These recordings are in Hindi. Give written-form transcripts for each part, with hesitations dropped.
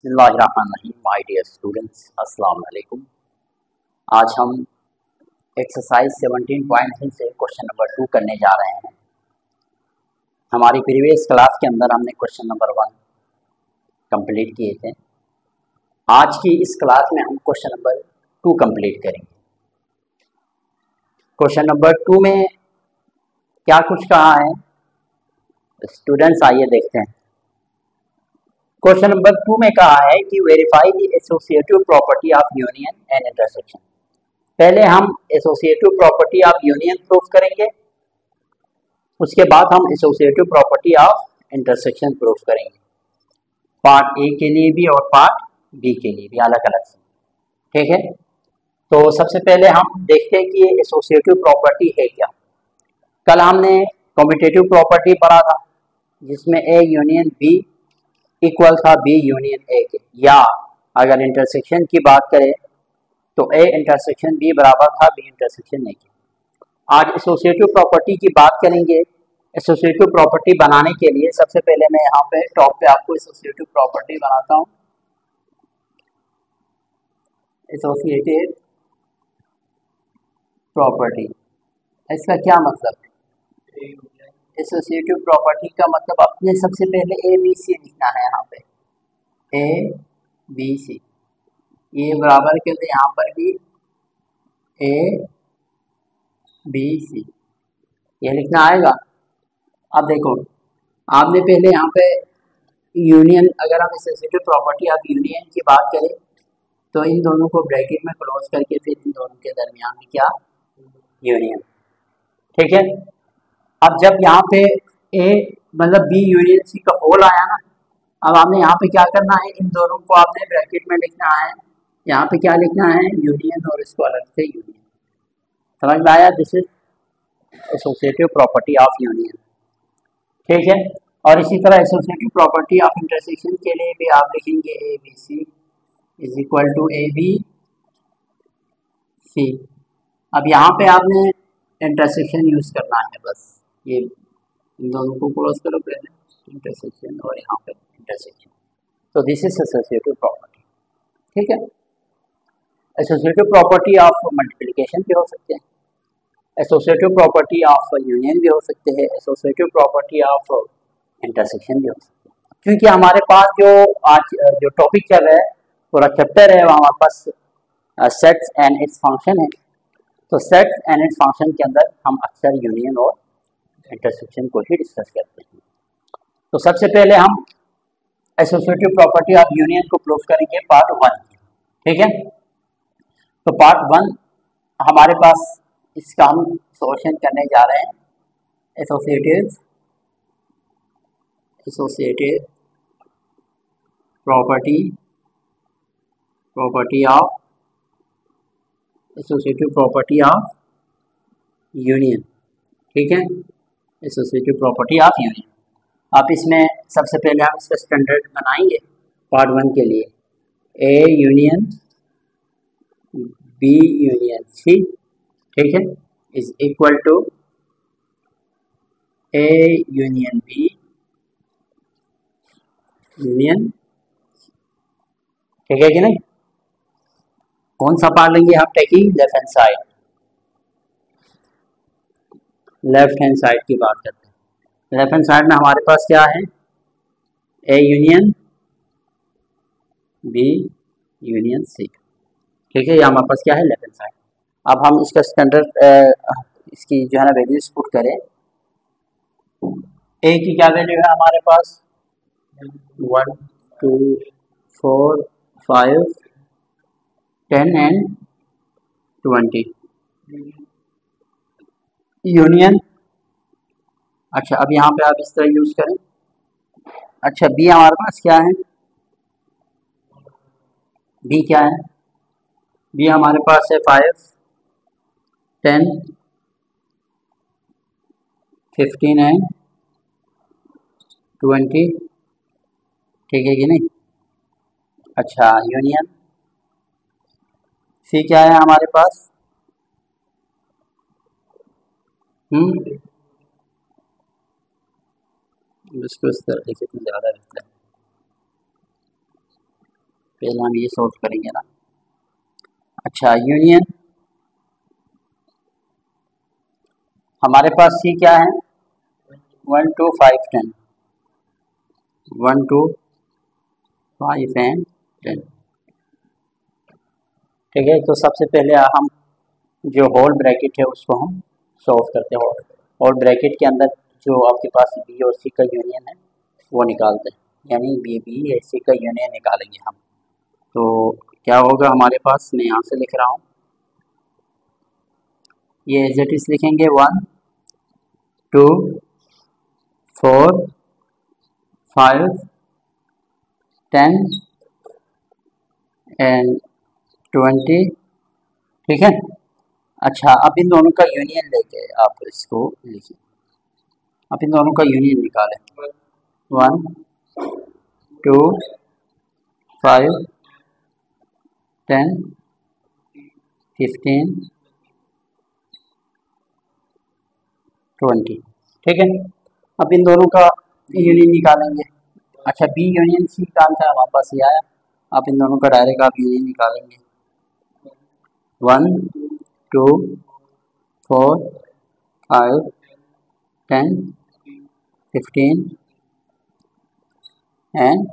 बिस्मिल्लाहिर्रहमानिर्रहीम। माय डियर स्टूडेंट्स, अस्सलाम वालेकुम। आज हम एक्सरसाइज 17.3 से क्वेश्चन नंबर 2 करने जा रहे हैं। हमारी प्रीवियस क्लास के अंदर हमने क्वेश्चन नंबर 1 कंप्लीट किए थे। आज की इस क्लास में हम क्वेश्चन नंबर 2 कंप्लीट करेंगे। क्वेश्चन नंबर 2 में क्या कुछ कहा है स्टूडेंट्स, आइए देखते हैं। क्वेश्चन नंबर 2 में कहा है कि verify the associative property of union and intersection. पहले हम associative property of union proof करेंगे, उसके बाद हम associative property of intersection proof करेंगे, पार्ट ए के लिए भी और पार्ट बी के लिए भी अलग अलग से। ठीक है, तो सबसे पहले हम देखते हैं कि ये एसोसिएटिव प्रॉपर्टी है क्या। कल हमने कम्यूटेटिव प्रॉपर्टी पढ़ा था जिसमें ए यूनियन बी इक्वल था बी यूनियन ए के, या अगर इंटरसेक्शन की बात करें तो ए इंटरसेक्शन बी बराबर था बी इंटरसेक्शन ए के। आज एसोसिएटिव प्रॉपर्टी की बात करेंगे। एसोसिएटिव प्रॉपर्टी बनाने के लिए सबसे पहले मैं यहाँ पे टॉप पे आपको एसोसिएटिव प्रॉपर्टी बनाता हूँ। एसोसिएटिव प्रॉपर्टी, इसका क्या मतलब है? एसोसिएटिव प्रॉपर्टी का मतलब अपने सबसे पहले ए बी सी लिखना है। यहाँ पे ए बी सी, ये बराबर कहते हैं यहाँ पर भी ए बी सी, ये लिखना आएगा। अब देखो, आपने पहले यहाँ पे यूनियन, अगर हम एसोसिएटिव प्रॉपर्टी ऑफ यूनियन की बात करें तो इन दोनों को ब्रैकेट में क्लोज करके फिर इन दोनों के दरमियान में क्या, यूनियन। ठीक है, अब जब यहाँ पे ए मतलब बी यूनियन सी का होल आया ना, अब आपने यहाँ पे क्या करना है, इन दोनों को आपने ब्रैकेट में लिखना है। यहाँ पे क्या लिखना है, यूनियन, और इसको अलग से यूनियन। समझ में आया? This is associative property of union. ठीक है, और इसी तरह एसोसिएटिव प्रॉपर्टी ऑफ इंटरसेक्शन के लिए भी आप लिखेंगे A B C is equal to A B C. अब यहाँ पे आपने इंटरसेक्शन यूज करना है, बस ये इन दोनों को क्लोज करो पहले, इंटरसेक्शन और यहाँ पे इंटरसेक्शन। तो दिस इज एसोसिएटिव प्रॉपर्टी। ठीक है, एसोसिएटिव प्रॉपर्टी ऑफ मल्टीप्लिकेशन भी हो सकते हैं, एसोसिएटिव प्रॉपर्टी ऑफ यूनियन भी हो सकते हैं, एसोसिएटिव प्रॉपर्टी ऑफ इंटरसेक्शन भी हो सकते हैं। क्योंकि हमारे पास जो आज जो टॉपिक चल रहा है, पूरा चैप्टर है, हमारे पास सेट्स एंड इट्स फंक्शन है। तो सेट्स एंड इट्स फंक्शन के अंदर हम अक्सर यूनियन और इंटरसेक्शन को ही डिस्कस करते हैं। तो सबसे पहले हम एसोसिएटिव प्रॉपर्टी ऑफ यूनियन को प्रूफ करेंगे पार्ट 1। ठीक है, तो पार्ट 1 हमारे पास, इसका हम सॉल्यूशन करने जा रहे हैं। Associative property of associative property of union. ठीक है, एसोसिएटिव प्रॉपर्टी ऑफ यूनियन। अब इसमें सबसे पहले हम इसका स्टैंडर्ड बनाएंगे पार्ट 1 के लिए। A union B union C, ठीक है, is equal to A union B union. ठीक है कि नहीं? कौन सा पार्ट लेंगे हम? Taking left hand side, left hand side की बात करते हैं। लेफ्ट हैंड साइड में हमारे पास क्या है, A union B union C. ठीक है, ये हमारे पास क्या है, लेफ्ट हैंड साइड। अब हम इसका स्टैंडर्ड इसकी जो है ना वैल्यूज पुट करें। ए की क्या वैल्यू है हमारे पास, 1 2 4 5 10 एंड 20। यूनियन, अच्छा अब यहाँ पे आप इस तरह यूज करें। अच्छा, बी हमारे पास क्या है, बी क्या है, बी हमारे पास है 5 10 15 एंड 20। ठीक है कि नहीं? अच्छा, यूनियन सी क्या है हमारे पास, इसको इस तरह लिखे तो ज़्यादा रहता है। पहले हम ये सोल्व करेंगे ना। अच्छा, यूनियन हमारे पास सी क्या है, 1 2 5 10, 1 2 5 एंड 10। ठीक है, तो सबसे पहले हम जो होल ब्रैकेट है उसको हम सॉल्व करते हैं, और ब्रैकेट के अंदर जो आपके पास बी और सी का यूनियन है वो निकालते हैं, यानी बी और सी का यूनियन निकालेंगे हम। तो क्या होगा हमारे पास, मैं यहाँ से लिख रहा हूँ, ये एज इट इज लिखेंगे 1 2 4 5 10 एंड 20। ठीक है। अच्छा, अब इन दोनों का यूनियन लेके आप इसको लिखिए, अब इन दोनों का यूनियन निकालें, 1 2 5 10 15 20। ठीक है, अब इन दोनों का यूनियन निकालेंगे। अच्छा, बी यूनियन सी का आंसर हमारे पास ये आया, आप इन दोनों का डायरेक्ट आप यूनियन निकालेंगे, 1 2 4 5 10 15 एंड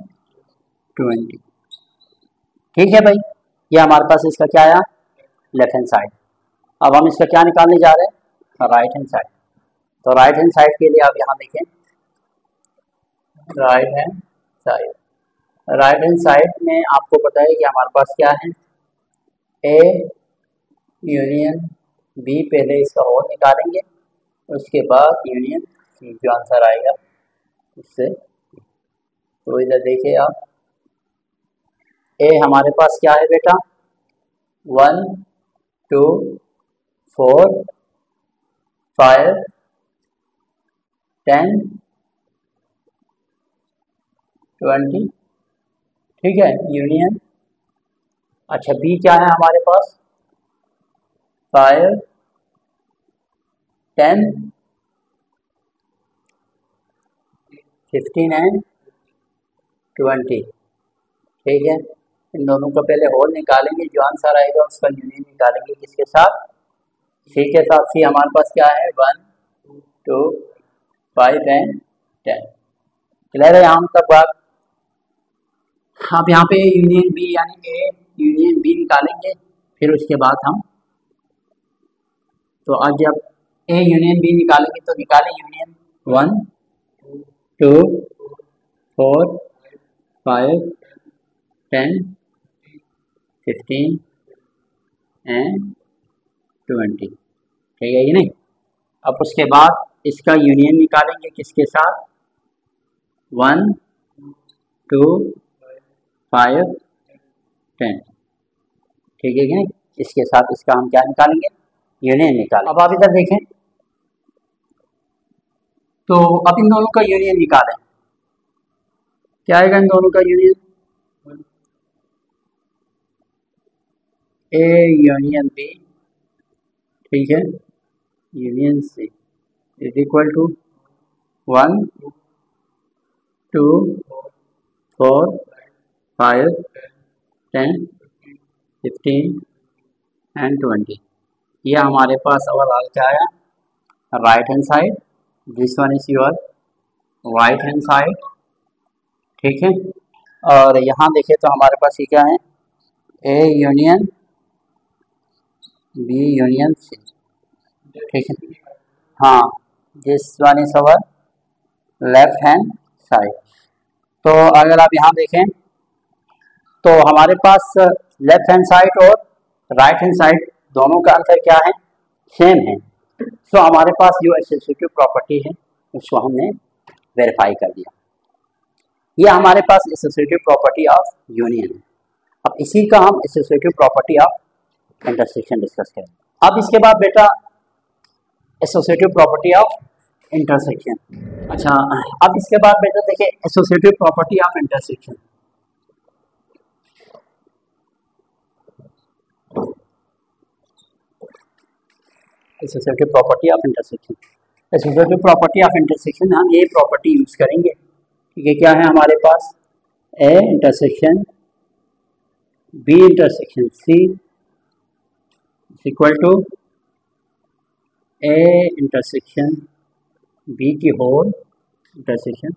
20। ठीक है भाई, ये हमारे पास इसका क्या आया, लेफ्ट हैंड साइड। अब हम इसका क्या निकालने जा रहे हैं, राइट हैंड साइड। तो राइट हैंड साइड के लिए आप यहाँ देखें, right hand side, right hand side में आपको पता है कि हमारे पास क्या है, ए यूनियन बी, पहले इसका होल निकालेंगे, उसके बाद यूनियन सी, जो आंसर आएगा उससे। तो इधर देखिए आप, ए हमारे पास क्या है बेटा, 1 2 4 5 10 20। ठीक है, यूनियन। अच्छा, बी क्या है हमारे पास, 5 10 15 एंड 20। ठीक है, इन दोनों का पहले होल निकालेंगे, जो आंसर आएगा उसका यूनियन निकालेंगे, किसके साथ, सी के साथ। सी हमारे पास क्या है, 1 2 5 एंड 10। क्लियर है यहाँ तक बात। आप यहाँ पे यूनियन बी यानी ए यूनियन बी निकालेंगे, फिर उसके बाद हम, तो आज जब ए यूनियन बी निकालेंगे तो निकालें यूनियन 1 2 4 5 10 15 एंड 20। ठीक है कि नहीं। अब उसके बाद इसका यूनियन निकालेंगे किसके साथ, 1 2 5 10। ठीक है कि नहीं, इसके साथ इसका हम क्या निकालेंगे, यूनियन निकालें। अब आप इधर देखें, तो अब इन दोनों का यूनियन निकालें, क्या आएगा इन दोनों का यूनियन, ए यूनियन बी, ठीक है, union C is equal to 1 2 4 5 10 15 and 20। ये हमारे पास ओवरऑल क्या आया, right hand side, this one is your right hand side. ठीक है, और यहाँ देखें तो हमारे पास ये क्या है, A union B union C. ठीक है, हाँ, this one is our left hand side. तो अगर आप यहाँ देखें तो हमारे पास लेफ्ट हैंड साइड और राइट हैंड साइड दोनों का आंसर क्या है, सेम है। तो हमारे पास जो एसोसिएटिव प्रॉपर्टी है उसको हमने वेरीफाई कर दिया। ये हमारे पास एसोसिएटिव प्रॉपर्टी ऑफ यूनियन है। अब इसी का हम associative property of intersection discuss करें। अब इसके बाद बेटा एसोसिएटिव प्रॉपर्टी ऑफ इंटरसेक्शन। अच्छा, अब इसके बाद बेटा देखिए associative property of intersection. Associative property of intersection, associative property of intersection हम ये प्रॉपर्टी यूज करेंगे। ठीक है, क्या है हमारे पास, A intersection B intersection C equal to A intersection B की होल इंटरसेक्शन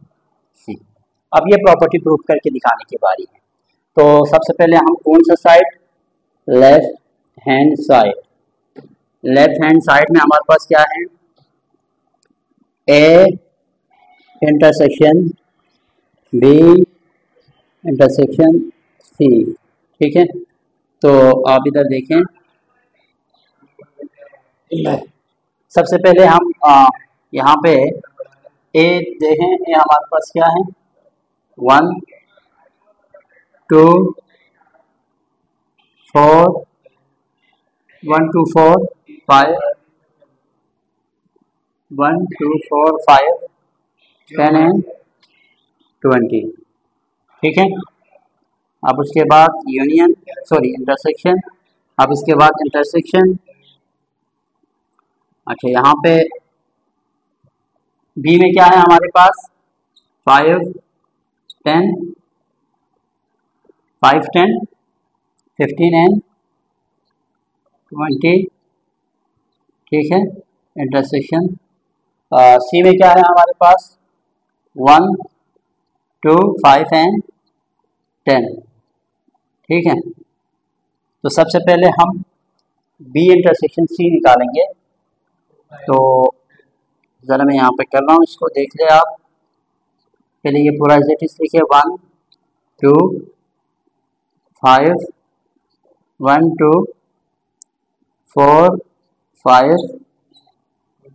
सी। अब ये प्रॉपर्टी प्रूफ करके दिखाने की बारी है। तो सबसे पहले हम कौन सा side, left hand side, left hand side में हमारे पास क्या है, A intersection B intersection C, ठीक है। तो आप इधर देखें, सबसे पहले हम यहाँ पे ए देखें, ए हमारे पास क्या है, 1 2 4 1 2 4 5 1 2 4 5 10 एंड 20, ठीक है। अब उसके बाद यूनियन, सॉरी इंटरसेक्शन, अब इसके बाद इंटरसेक्शन। अच्छा, यहाँ पे बी में क्या है हमारे पास, 5 10 5 10 15 एंड 20, ठीक है, इंटरसेक्शन। सी में क्या है हमारे पास, 1 2 5 एंड 10, ठीक है। तो सबसे पहले हम बी इंटरसेक्शन सी निकालेंगे। तो ज़रा मैं यहाँ पे कर रहा हूँ, इसको देख ले आप। पहले ये पूरा एग्जैक्टिस लिखिए, 1 2 5 1 2 4 5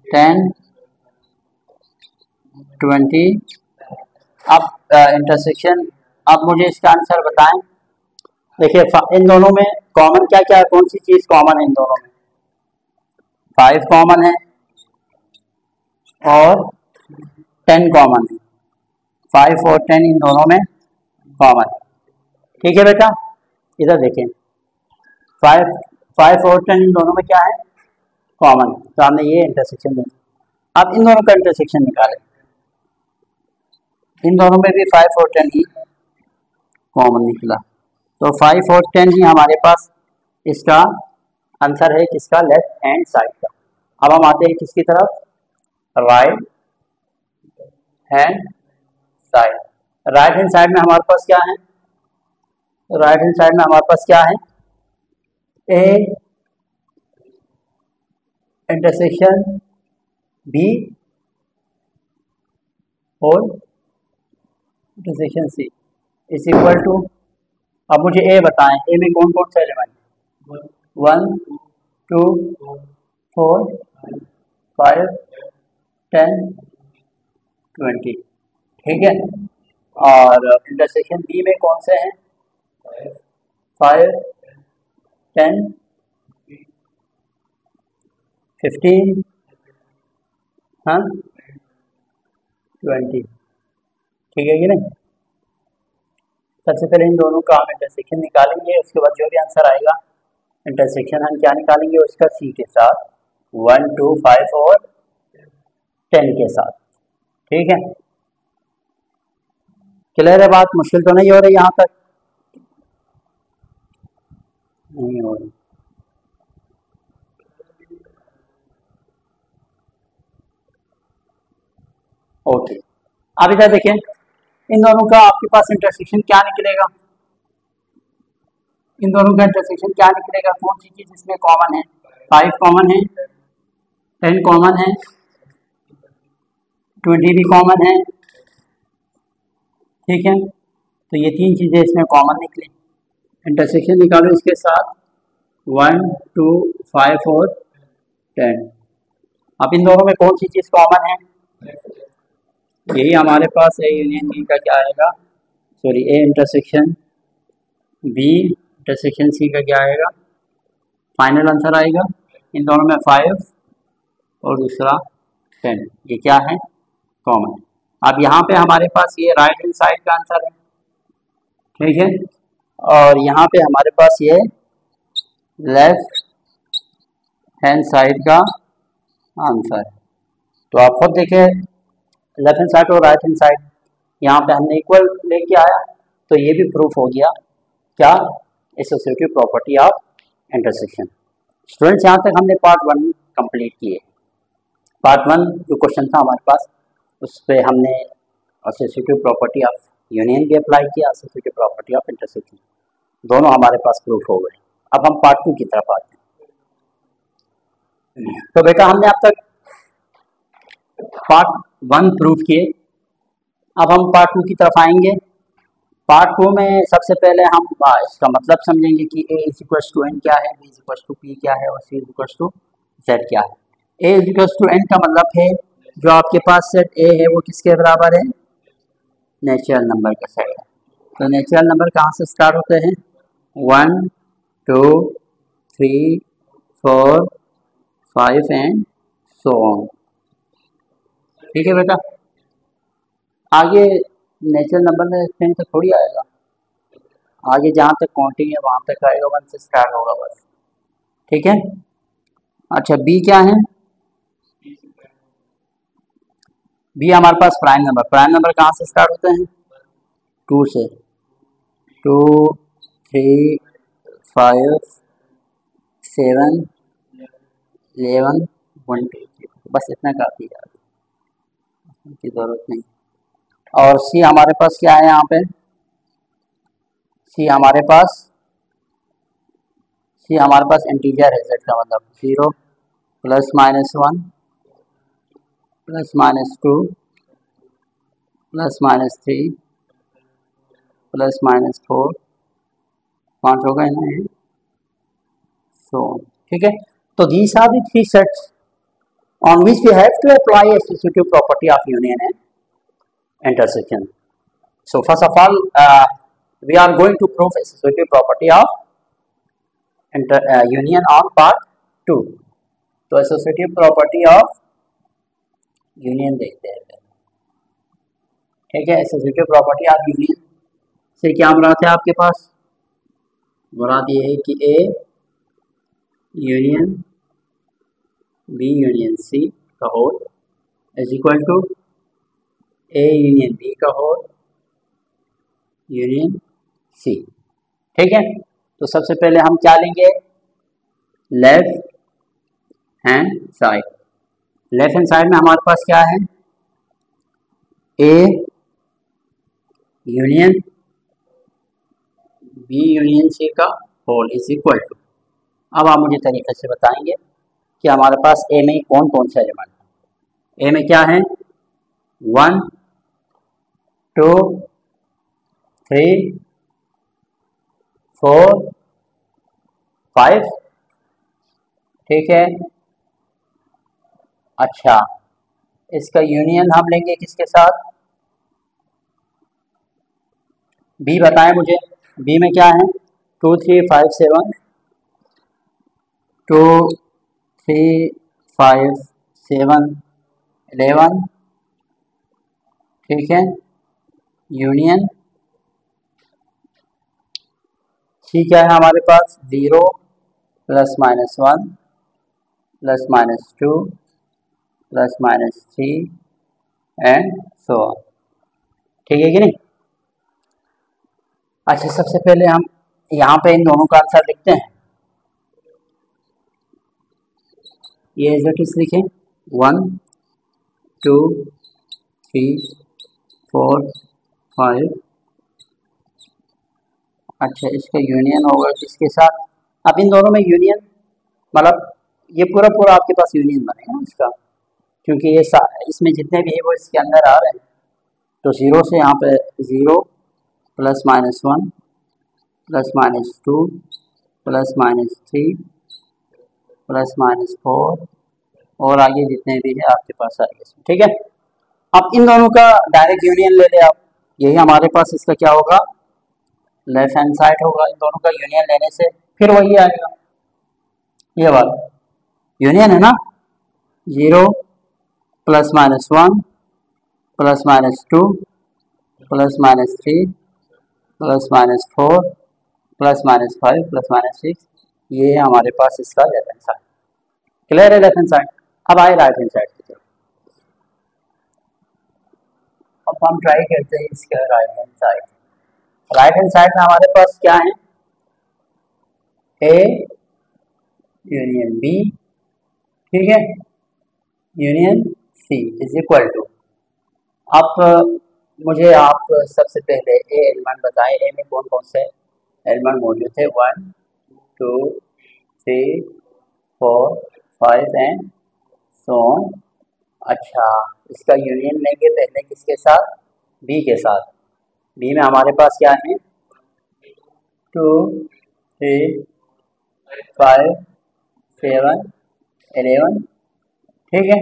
10 20। अब इंटरसेक्शन, अब मुझे इसका आंसर बताएं। देखिए इन दोनों में कॉमन क्या क्या है, कौन सी चीज़ कॉमन है इन दोनों में, 5 कॉमन है और 10 कॉमन है, 5 और 10 इन दोनों में कॉमन है, ठीक है बेटा। इधर देखें, 5 और 10 इन दोनों में क्या है, कॉमन। तो हमने ये इंटरसेक्शन देखा। अब इन दोनों का इंटरसेक्शन निकालें, इन दोनों में भी 5 और 10 ही कॉमन निकला। तो 5 और 10 ही हमारे पास इसका आंसर है, किसका, लेफ्ट हैंड साइड का। अब हम आते हैं किसकी तरफ, right hand side. Right hand side में हमारे पास क्या है, राइट हैंड साइड में हमारे पास क्या है, A intersection B whole intersection C is equal to, अब मुझे ए बताएं, ए में कौन कौन सा एलिमेंट, 1 2 4 5 10 20, ठीक है। और इंटरसेक्शन बी में कौन से हैं, 5 10 15 हाँ 20, ठीक है कि नहीं। सबसे पहले इन दोनों का हम इंटरसेक्शन निकालेंगे, उसके बाद जो भी आंसर आएगा इंटरसेक्शन हम क्या निकालेंगे, उसका सी के साथ, 1 2 5 और 10 के साथ, ठीक है। क्लियर है बात, मुश्किल तो नहीं हो रही यहाँ तक, नहीं हो रही। ओके, अब इधर देखें, इन दोनों का आपके पास इंटरसेक्शन क्या निकलेगा, इन दोनों का इंटरसेक्शन क्या निकलेगा, कौन सी चीज इसमें कॉमन है, 5 कॉमन है, 10 कॉमन है, 20 भी कॉमन है, ठीक है। तो ये 3 चीजें इसमें कॉमन निकली। इंटरसेक्शन निकालो इसके साथ, 1 2 5 और 10। अब इन दोनों में कौन सी चीज कॉमन है, यही हमारे पास ए यूनियन बी का क्या आएगा, sorry A intersection B intersection C का क्या आएगा, फाइनल आंसर आएगा। इन दोनों में 5 और दूसरा 10, ये क्या है, कॉमन। अब यहाँ पे हमारे पास ये राइट हैंड साइड का आंसर है, ठीक है, और यहाँ पे हमारे पास ये लेफ्ट हैंड साइड का आंसर है। तो आप खुद देखें, लेफ्ट हैंड साइड और राइट हैंड साइड यहाँ पे हमने इक्वल लेके आया, तो ये भी प्रूफ हो गया क्या, associative property of intersection. Students, यहाँ तक हमने पार्ट 1 कंप्लीट किए। पार्ट 1 जो क्वेश्चन था हमारे पास, उस पर हमने एसोसिएटिव प्रॉपर्टी ऑफ यूनियन भी अप्लाई किया, एसोसिएटिव प्रॉपर्टी ऑफ इंटरसेक्शन, दोनों हमारे पास प्रूफ हो गए। अब हम पार्ट 2 की तरफ आते हैं। तो बेटा हमने अब तक पार्ट 1 प्रूफ किए, अब हम पार्ट 2 की तरफ आएंगे। पार्ट 2 में सबसे पहले हम इसका मतलब समझेंगे कि A is equal to N क्या है, B is equal to P क्या है और C is equal to Z क्या है। A is equal to N का मतलब है जो आपके पास सेट A है वो किसके बराबर है, नेचुरल नंबर का सेट है। तो नेचुरल नंबर कहाँ से स्टार्ट होते हैं, 1 2 3 4 5 एंड सो ऑन। ठीक है बेटा, आगे नेचुरल नंबर में 10 तक थोड़ी आएगा, आगे जहाँ तक काउंटिंग है वहाँ तक आएगा, 1 से स्टार्ट होगा बस। ठीक है, अच्छा बी क्या है, बी हमारे पास प्राइम नंबर। प्राइम नंबर कहाँ से स्टार्ट होते हैं, 2 से, 2 3 5 7 11 1 2 बस इतना काफ़ी है, की ज़रूरत नहीं। और सी हमारे पास क्या है, यहाँ पे सी हमारे पास इंटीजर है, जेड का मतलब 0 plus minus 1 plus minus 2 plus minus 3 plus minus 4, 5 हो गए ना ये, सो ठीक है। तो these are the 3 sets on which we have to apply associative property of union and intersection. So first of all, we are going to prove associative property of union on part 2. तो associative property of union देखते हैं। ठीक है, associative property of union से क्या मुराद है आपके पास, मुराद ये है कि A union B union C का whole is equal to A union B का होल यूनियन C। ठीक है, तो सबसे पहले हम क्या लेंगे, left hand side. Left hand side में हमारे पास क्या है, A union B union C का होल इज इक्वल टू, अब आप मुझे तरीके से बताएंगे कि हमारे पास ए में कौन कौन से एलिमेंट है। ए में क्या है, 1 2 3 4 5, ठीक है। अच्छा, इसका यूनियन हम लेंगे किसके साथ, बी बताएं मुझे, बी में क्या है, 2 3 5 7 2 3 5 7 11, ठीक है, यूनियन सी क्या है हमारे पास, 0 plus minus 1 plus minus 2 plus minus 3 and so on. ठीक है कि नहीं। अच्छा, सबसे पहले हम यहाँ पे इन दोनों का आंसर लिखते हैं। ये एज इट इज लिखें, 1 2 3 4 5। अच्छा, इसका यूनियन होगा किसके साथ, अब इन दोनों में यूनियन मतलब ये पूरा पूरा आपके पास यूनियन बनेगा इसका, क्योंकि ये इसमें जितने भी है वो इसके अंदर आ रहे हैं। तो 0 से यहाँ पे 0 plus minus 1 plus minus 2 plus minus 3 plus minus 4 और आगे जितने भी है आपके पास आएंगे इसमें। ठीक है, अब इन दोनों का डायरेक्ट यूनियन ले ले आप, यही हमारे पास इसका क्या होगा, लेफ्ट हैंड साइड होगा। इन दोनों का यूनियन लेने से फिर वही आएगा, ये वाला यूनियन है ना, 0 plus minus 1 plus minus 2 plus minus 3 plus minus 4 plus minus 5 plus minus 6, ये है हमारे पास इसका लेफ्ट हैंड साइड। क्लियर है लेफ्ट हैंड साइड। अब आए राइट हैंड साइड की तरफ, अब हम ट्राई करते हैं इसका right hand side. Right hand side में हमारे पास क्या है, ए यूनियन बी, ठीक है, union C is equal to, अब मुझे आप सबसे पहले ए एलिमेंट बताएं, ए में कौन कौन से एलिमेंट मौजूद थे, 1 2 3 4 5 एंड सो ऑन। अच्छा, इसका यूनियन लेंगे पहले किसके साथ, बी के साथ। बी में हमारे पास क्या है, 2 3 5 7 11, ठीक है।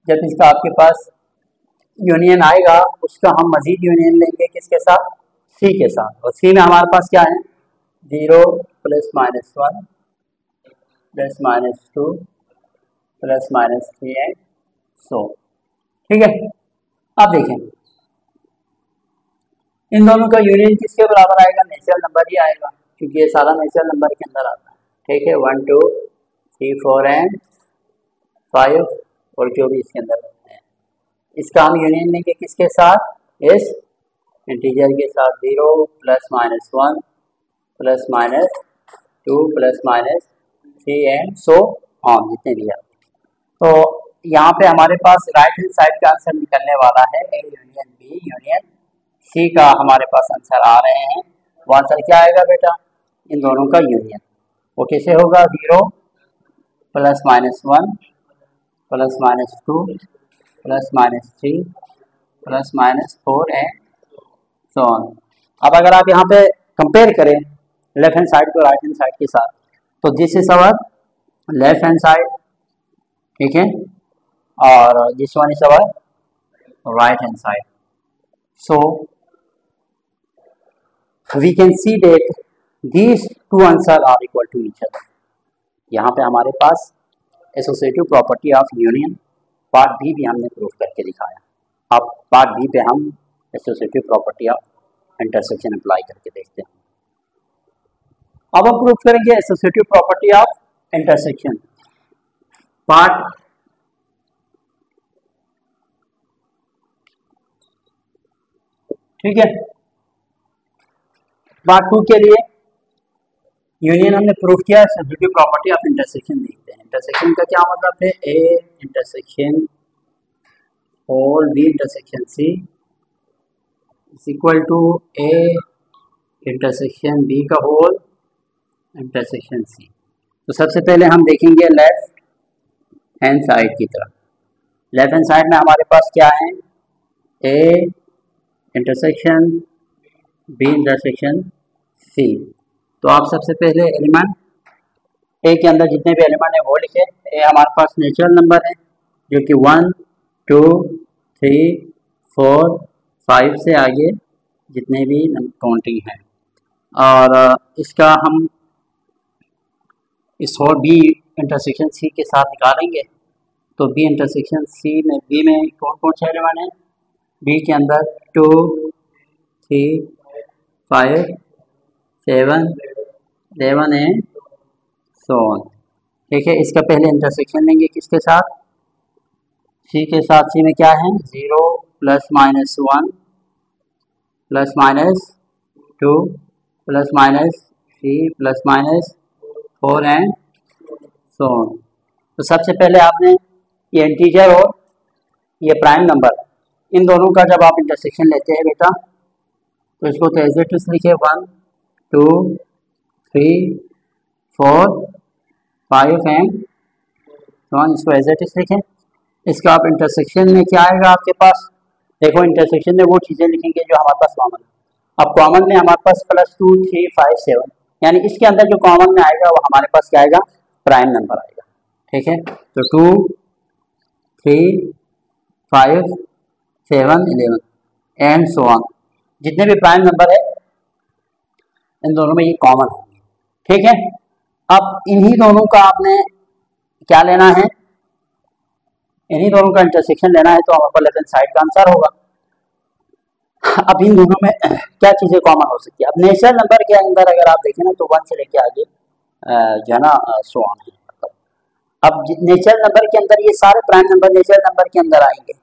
जब इसका आपके पास यूनियन आएगा उसका हम मजीद यूनियन लेंगे किसके साथ, सी के साथ, और सी में हमारे पास क्या है, 0 +- 1 +- 2 +- 3 एंड सो, ठीक है। अब देखें इन दोनों का यूनियन किसके बराबर आएगा, नेचुरल नंबर ही आएगा, क्योंकि ये सारा नेचुरल नंबर के अंदर आता है, ठीक है। 1 2 3 4 एंड 5 और जो भी इसके अंदर है, इसका हम यूनियन लेंगे किसके साथ, इस इंटीजर के साथ, 0 +- 1 +- 2 +- 3 एंड सो ऑन, जितने भी है। तो यहाँ पे हमारे पास राइट हैंड साइड का आंसर निकलने वाला है, A union B union C का हमारे पास आंसर आ रहे हैं। वो आंसर क्या आएगा बेटा, इन दोनों का यूनियन। वो कैसे होगा, 0 +- 1 +- 2 +- 3 +- 4 एंड सो ऑन। अब अगर आप यहाँ पे कंपेयर करें लेफ्ट हैंड साइड को राइट हैंड साइड के साथ, तो this is our left hand side, ठीक है, और this one is our right hand side. So we can see that these two answer are equal to each other। यहाँ पे हमारे पास associative property of union part B भी हमने प्रूफ करके दिखाया। अब पार्ट बी पे हम associative property of intersection apply करके देखते हैं। अब हम प्रूफ करेंगे associative property of intersection part ठीक है। पार्ट 2 के लिए यूनियन हमने प्रूफ किया, एसोसिएटिव प्रॉपर्टी ऑफ इंटरसेक्शन देखते हैं। इंटरसेक्शन का क्या मतलब है, A intersection whole B intersection C is equal to A intersection B का होल इंटरसेक्शन सी। तो सबसे पहले हम देखेंगे लेफ्ट हैंड साइड की तरफ। लेफ्ट हैंड साइड में हमारे पास क्या है, A intersection B intersection C. तो आप सबसे पहले एलिमेंट ए के अंदर जितने भी एलिमेंट है वो लिखे। ए हमारे पास नेचुरल नंबर है जो कि 1 2 3 4 5 से आगे जितने भी काउंटिंग है, और इसका हम इस और बी इंटरसेक्शन सी के साथ निकालेंगे। तो बी इंटरसेक्शन सी में बी में कौन कौन से एलिमेंट हैं, बी के अंदर 2 3 5 7 11 एंड सो ऑन, ठीक है। इसका पहले इंटरसेक्शन लेंगे किसके साथ, सी के साथ। सी में क्या है, 0 +- 1 +- 2 +- 3 +- 4 एंड सो ऑन। तो सबसे पहले आपने ये इंटीजर और ये प्राइम नंबर इन दोनों का जब आप इंटरसेक्शन लेते हैं बेटा, तो इसको तो एज इट इज लिखे 1 2 3 4 5 एंड सो ऑन, इसको एज इट इज लिखें। इसका आप इंटरसेक्शन में क्या आएगा आपके पास, देखो इंटरसेक्शन में वो चीज़ें लिखेंगे जो हमारे पास कॉमन है। अब कॉमन में हमारे पास +2 3 5 7, यानी इसके अंदर जो कॉमन में आएगा वो हमारे पास क्या आएगा, प्राइम नंबर आएगा, ठीक है। तो 2 3 5 7 11 एंड सो ऑन, जितने भी प्राइम नंबर है इन दोनों में ये कॉमन होंगे, ठीक है। अब इन्हीं दोनों का आपने क्या लेना है, इन्हीं दोनों का इंटरसेक्शन लेना है, तो हमारे पास लेफ्ट हैंड साइड का आंसर होगा। अब इन दोनों में क्या चीज़ें कॉमन हो सकती है, अब नेचुरल नंबर के अंदर अगर आप देखें ना तो 1 से लेके आगे जो है ना सो ऑन है। अब नेचुरल नंबर के अंदर ये सारे प्राइम नंबर नेचुरल नंबर के अंदर आएंगे,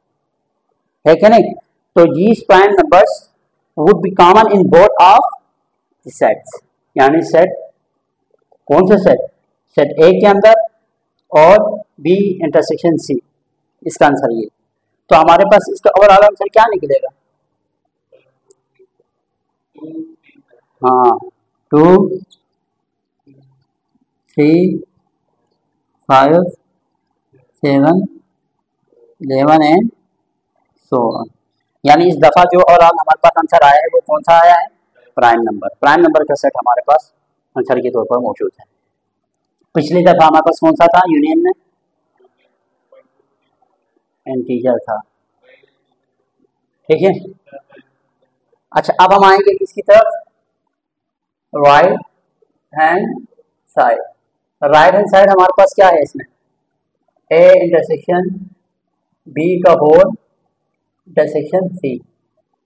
है क्या नहीं। तो these prime numbers would be common in both of the sets, यानी सेट कौन से सेट? सेट ए के अंदर और बी इंटरसेक्शन सी, इसका आंसर ये। तो हमारे पास इसका ओवरऑल आंसर क्या निकलेगा? हाँ, 2 3 5 7 11 एंड सो ऑन। यानी इस दफा जो ओवरऑल हमारे पास आंसर आया है वो कौन सा आया है? Prime number. प्राइम नंबर का सेट हमारे पास आंसर के तौर पर मौजूद है। पिछली दफा हमारे पास कौन सा था यूनियन में? इंटीजर था, ठीक है। अच्छा, अब हम आएंगे किसकी तरफ? Right hand side. Right hand side हमारे पास क्या है इसमें? ए इंटरसेक्शन बी का होल इंटरसेक्शन सी।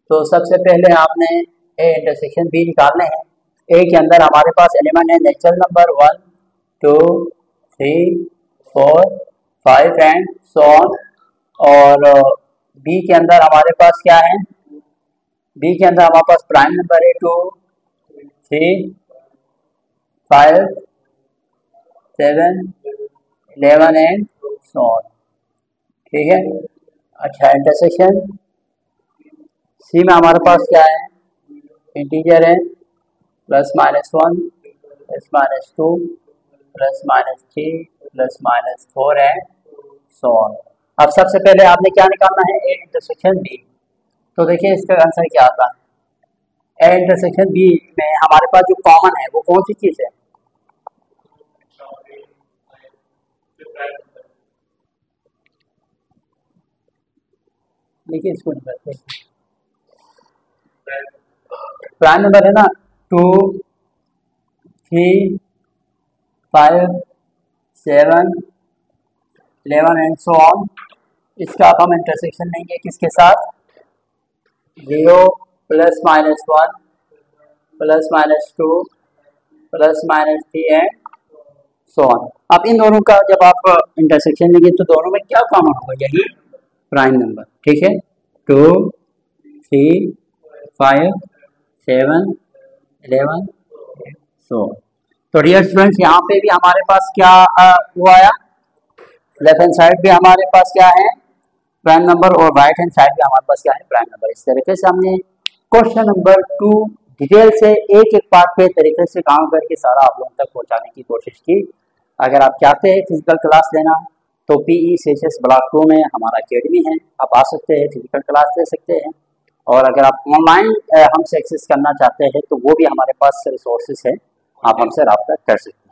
तो सबसे पहले आपने ए इंटरसेक्शन बी निकालने हैं। ए के अंदर हमारे पास एलिमेंट है natural number 1 2 3 4 5 and so on. और बी के अंदर हमारे पास क्या है? बी के अंदर हमारे पास प्राइम नंबर है 2 3 5 7 11 एंड सो ऑन, ठीक है। अच्छा, इंटरसेक्शन सी में हमारे पास क्या है? इंटीजर है +-1 +-2 +-3 +-4 एंड सो ऑन। अब सबसे पहले आपने क्या निकालना है? A intersection B. तो देखिए इसका आंसर क्या आता है। ए इंटरसेक्शन बी में हमारे पास जो कॉमन है वो कौन सी चीज है? देखिए इसको निकालते हैं। प्राइम नंबर है ना 2 3 5 7 11 एंड सो ऑन। इसका अब हम इंटरसेक्शन लेंगे किसके साथ? 0 +-1 +-2 +-3 एंड सो ऑन। अब इन दोनों का जब आप इंटरसेक्शन लेंगे तो दोनों में क्या कॉमन होगा? यही प्राइम नंबर, ठीक है। 2 3 5 7 11 सो। तो डियर स्टूडेंट्स, यहाँ पे भी हमारे पास क्या हुआ आया? लेफ्ट हैंड साइड भी हमारे पास क्या है? प्राइम नंबर, और राइट हैंड साइड भी हमारे पास क्या है? Prime number. इस तरीके से हमने क्वेश्चन नंबर 2 डिटेल से एक एक पार्ट पे तरीके से काम करके सारा आप लोगों तक पहुंचाने की कोशिश की। अगर आप चाहते हैं फिजिकल क्लास लेना तो PE CHS ब्लॉक 2 में हमारा अकेडमी है, आप आ सकते हैं, फिजिकल क्लास ले सकते हैं। और अगर आप ऑनलाइन हमसे एक्सेस करना चाहते हैं तो वो भी हमारे पास रिसोर्सेज है, आप हमसे रब्ता कर सकते हैं।